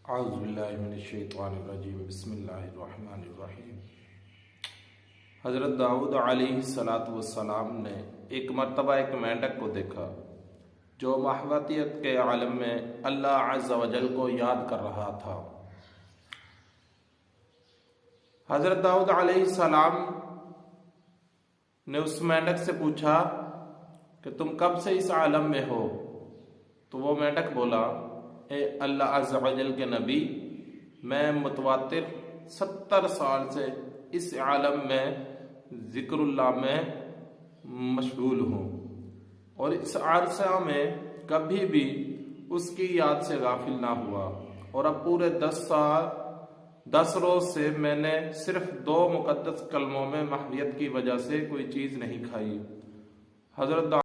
اعوذ باللہ من الشیطان الرجیم بسم اللہ الرحمن الرحیم۔ حضرت داؤد علیہ السلام نے ایک مرتبہ ایک مینڈک کو دیکھا جو محویت کے عالم میں اللہ عز و جل کو یاد کر رہا تھا۔ حضرت داؤد علیہ السلام نے اس مینڈک سے پوچھا کہ تم کب سے اس عالم میں ہو؟ تو وہ مینڈک بولا، اے اللہ عز و جل کے نبی، میں متواتر 70 سال سے اس عالم میں ذکر اللہ میں مشغول ہوں، اور اس عرصہ میں کبھی بھی اس کی یاد سے غافل نہ ہوا، اور اب پورے 10 روز سے میں نے صرف 2 مقدس کلموں میں محویت کی وجہ سے کوئی چیز نہیں کھائی۔ حضرت